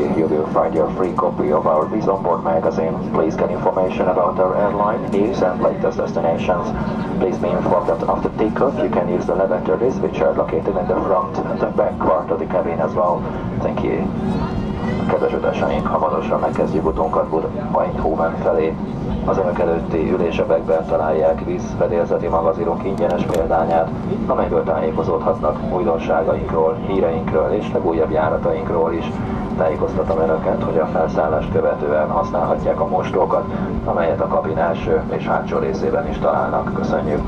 you will find your free copy of our Biz Onboard magazine. Please get information about our airline, news and latest destinations. Please be informed that after takeoff you can use the lavatories which are located in the front and the back part of the cabin as well. Thank you. Kedves utasaink, hamarosan megkezdjük utunkat Eindhoven felé. Az önök előtti ülésebekben találják vízfedélzeti magazinunk ingyenes példányát, amelyből tájékozódhatnak újdonságainkról, híreinkről és legújabb járatainkról is. Tájékoztatom önöket, hogy a felszállást követően használhatják a mostókat, amelyet a kabin első és hátsó részében is találnak. Köszönjük!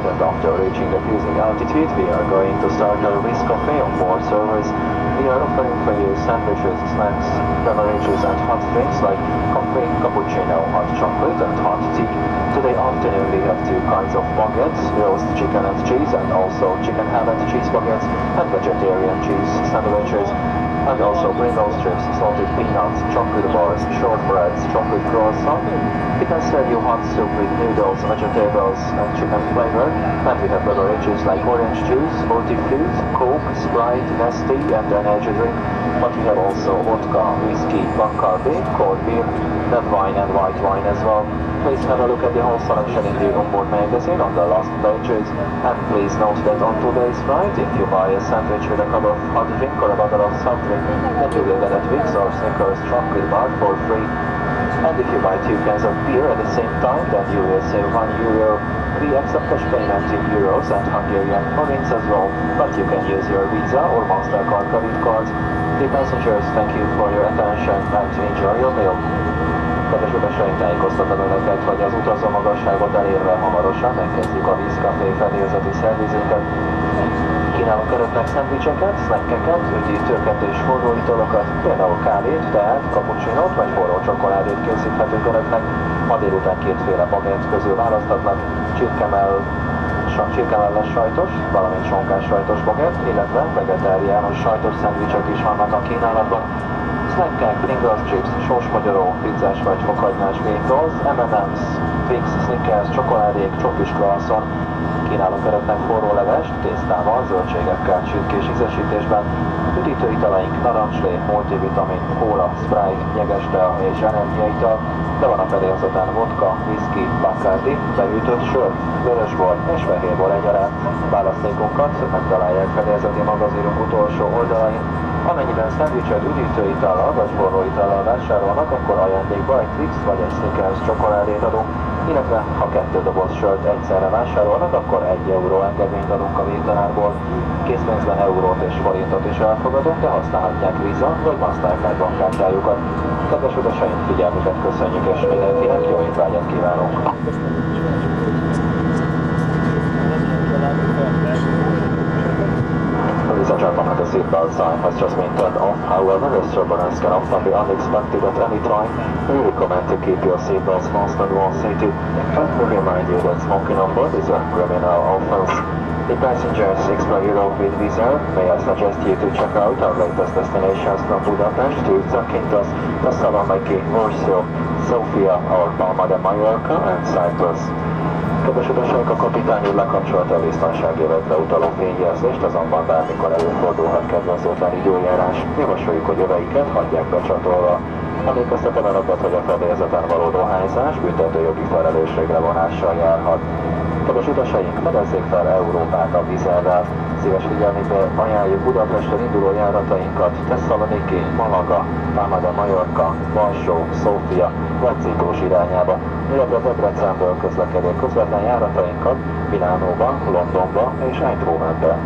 altitude, and after reaching the cruising altitude, we are going to start our Whisk Cafe on-board service. We are offering for you sandwiches, snacks, beverages, and hot drinks like coffee, cappuccino, hot chocolate, and hot tea. Today afternoon we have two kinds of baguettes, roast chicken and cheese, and also chicken ham and cheese baguettes, and vegetarian cheese sandwiches, and also Pringles strips, salted peanuts, chocolate bars, shortbreads, chocolate croissant. We can serve you hot soup with noodles, vegetables, and chicken flavor, and we have beverages like orange juice, multi-fruit, Coke, Sprite, Nestea, and energy drink. But we have also vodka, whiskey, Bacardi, cold beer, red wine, and white wine as well. Please have a look at the whole selection in the onboard magazine on the last pages. And please note that on today's flight, if you buy a sandwich with a cup of hot drink or a bottle of soft drink, then you will get a Twix or Snickers chocolate bar for free. And if you buy 2 cans of beer at the same time, then you will save €1. We accept cash payment in euros and Hungarian forints as well, but you can use your Visa or MasterCard credit cards. Dear passengers, thank you for your attention and enjoy your meal. Kedves utasaink, tájékoztatom Önöket, hogy az utazó magasságot elérve hamarosan megkezdjük a Whisk Cafe fedélzeti szervizünket. Kínálunk Önöknek szendvicseket, snackeket, üdítőket és forró italokat, például kávét, teát, cappuccinót vagy forró csokoládét készíthetünk Önöknek. Ma délután 2 féle bagett közül választhatnak, csirkemelles sajtos, valamint sonkás sajtos bagett, illetve vegetáriánus sajtos szendvicsek is vannak a kínálatban. Snackek, Pringles chips, sósmagyaró, pizzás vagy fokhagymás meatballs, M&M's, Twix, Snickers, csokoládék, csokis croissant. Kínálunk Önöknek forró levest, tésztával, zöldségekkel, csirkés ízesítésben. Üdítő italaink narancslé, multivitamin, kóla, Sprite, nyeges tea és energiaital, de van a fedélzeten vodka, whisky, Bacardi, beütött sör, vörösbor és fehérbor egyaránt. Választékunkat megtalálják fedélzeti magazinunk utolsó oldalain. Amennyiben szendvicset üdítőitallal vagy forróitallal vásárolnak, akkor ajándékba egy Twix vagy egy Snickers csokoládét adunk, illetve ha 2 doboz sört egyszerre vásárolnak, akkor €1 engedményt adunk a vételárból. Készpénzben eurót és forintot is elfogadunk, de használhatják Visa vagy Mastercard bankkártyájukat. Kedves utasaink, figyelmüket köszönjük, és mindenkinek jó étvágyat kívánunk! Ladies and gentlemen, the seatbelt sign has just been turned off. However, this turbulence can often be unexpected at any time. We recommend to keep your seatbelts fastened while seated. Let me remind you that smoking on board is a criminal offense. The passengers explore Europe with Visa. May I suggest you to check out our latest destinations from Budapest to Zakynthos, Thessaloniki, Warsaw, Sofia, or Palma de Mallorca and Cyprus. Kedves utasaink, a kapitány úr lekapcsolta a biztonsági övekre utaló fényjelzést, azonban bármikor előfordulhat kedvezőtlen időjárás. Javasoljuk, hogy öveiket hagyják becsatolva. Emlékeztetem Önöket, hogy a fedélzeten való dohányzás büntetőjogi felelősségre vonással járhat. Kedves utasaink, fedezzék fel Európát a vízerrel. Szíves figyelmébe ajánljuk Budapesttől induló járatainkat Thessaloniki, Malaga, Palma de Mallorca, Varsó, Sofia vagy Ciprus irányába, illetve Debrecenből közlekedő közvetlen járatainkat Milánóba, Londonba és Eindhovenbe.